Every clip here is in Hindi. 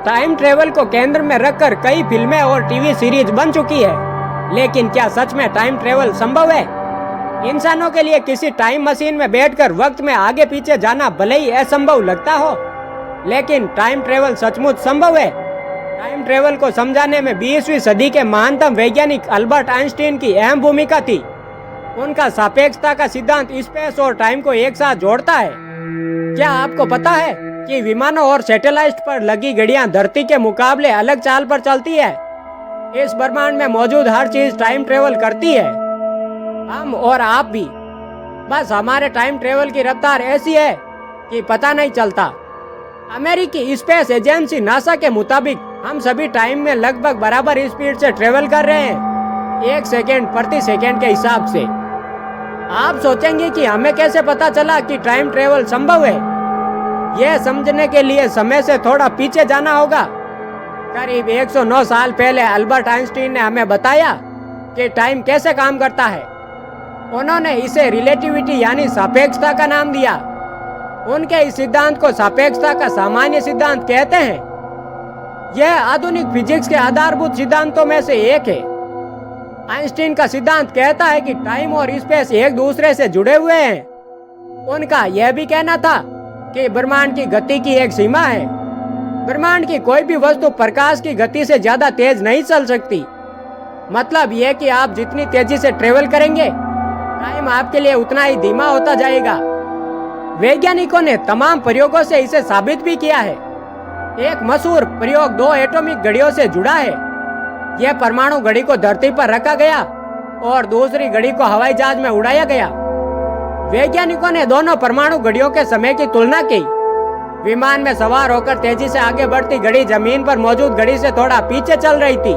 टाइम ट्रेवल को केंद्र में रखकर कई फिल्में और टीवी सीरीज बन चुकी है, लेकिन क्या सच में टाइम ट्रेवल संभव है? इंसानों के लिए किसी टाइम मशीन में बैठकर वक्त में आगे पीछे जाना भले ही असंभव लगता हो, लेकिन टाइम ट्रेवल सचमुच संभव है। टाइम ट्रेवल को समझाने में 20वीं सदी के महानतम वैज्ञानिक अल्बर्ट आइंस्टीन की अहम भूमिका थी। उनका सापेक्षता का सिद्धांत स्पेस और टाइम को एक साथ जोड़ता है। क्या आपको पता है कि विमानों और सैटेलाइट पर लगी घड़ियां धरती के मुकाबले अलग चाल पर चलती है? इस ब्रह्मांड में मौजूद हर चीज टाइम ट्रेवल करती है, हम और आप भी। बस हमारे टाइम ट्रेवल की रफ्तार ऐसी है कि पता नहीं चलता। अमेरिकी स्पेस एजेंसी नासा के मुताबिक हम सभी टाइम में लगभग बराबर स्पीड से ट्रेवल कर रहे हैं, 1 सेकेंड प्रति सेकेंड के हिसाब से। आप सोचेंगे कि हमें कैसे पता चला कि टाइम ट्रेवल संभव है? यह समझने के लिए समय से थोड़ा पीछे जाना होगा। करीब 109 साल पहले अल्बर्ट आइंस्टीन ने हमें बताया कि टाइम कैसे काम करता है। उन्होंने इसे रिलेटिविटी यानी सापेक्षता का नाम दिया। उनके इस सिद्धांत को सापेक्षता का सामान्य सिद्धांत कहते हैं। यह आधुनिक फिजिक्स के आधारभूत सिद्धांतों में से एक है। आइंस्टीन का सिद्धांत कहता है कि टाइम और स्पेस एक दूसरे से जुड़े हुए हैं। उनका यह भी कहना था कि ब्रह्मांड की गति की एक सीमा है। ब्रह्मांड की कोई भी वस्तु प्रकाश की गति से ज्यादा तेज नहीं चल सकती। मतलब यह कि आप जितनी तेजी से ट्रेवल करेंगे, टाइम आपके लिए उतना ही धीमा होता जाएगा। वैज्ञानिकों ने तमाम प्रयोगों से इसे साबित भी किया है। एक मशहूर प्रयोग 2 एटॉमिक घड़ियों से जुड़ा है। यह परमाणु घड़ी को धरती पर रखा गया और दूसरी घड़ी को हवाई जहाज में उड़ाया गया। वैज्ञानिकों ने दोनों परमाणु घड़ियों के समय की तुलना की। विमान में सवार होकर तेजी से आगे बढ़ती घड़ी जमीन पर मौजूद घड़ी से थोड़ा पीछे चल रही थी।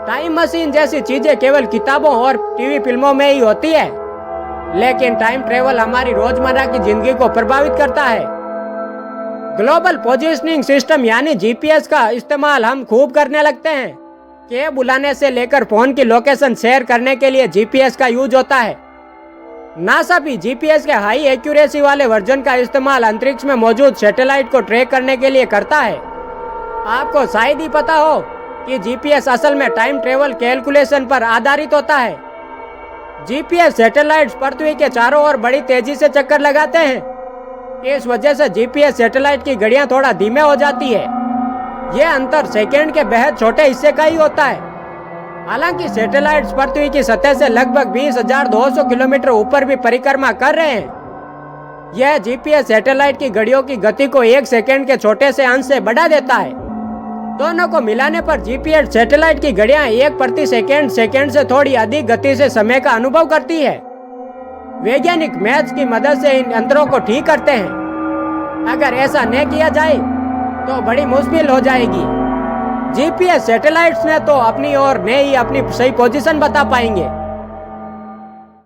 टाइम मशीन जैसी चीजें केवल किताबों और टीवी फिल्मों में ही होती है, लेकिन टाइम ट्रेवल हमारी रोजमर्रा की जिंदगी को प्रभावित करता है। ग्लोबल पोजिशनिंग सिस्टम यानी जीपीएस का इस्तेमाल हम खूब करने लगते हैं। कैब बुलाने से लेकर फोन की लोकेशन शेयर करने के लिए जीपीएस का यूज होता है। नासा भी जीपीएस के हाई एक्यूरेसी वाले वर्जन का इस्तेमाल अंतरिक्ष में मौजूद सैटेलाइट को ट्रैक करने के लिए करता है। आपको शायद ही पता हो कि जीपीएस असल में टाइम ट्रेवल कैलकुलेशन पर आधारित होता है। जीपीएस सैटेलाइट्स पृथ्वी के चारों ओर बड़ी तेजी से चक्कर लगाते हैं। इस वजह से जीपीएस सैटेलाइट की घड़ियां थोड़ा धीमे हो जाती है। यह अंतर सेकंड के बेहद छोटे हिस्से का ही होता है। हालांकि सैटेलाइट्स पृथ्वी की सतह से लगभग 20,200 किलोमीटर ऊपर भी परिक्रमा कर रहे हैं। यह जीपीएस सैटेलाइट की घड़ियों की गति को 1 सेकंड के छोटे से अंश से बढ़ा देता है। दोनों को मिलाने पर जीपीएस सैटेलाइट की घड़ियां 1 प्रति सेकंड से थोड़ी अधिक गति से समय का अनुभव करती है। वैज्ञानिक मैथ्स की मदद से इन अंतरों को ठीक करते हैं। अगर ऐसा न किया जाए तो बड़ी मुश्किल हो जाएगी। जीपीएस सैटेलाइट्स ने तो अपनी और ने ही अपनी सही पोजीशन बता पाएंगे।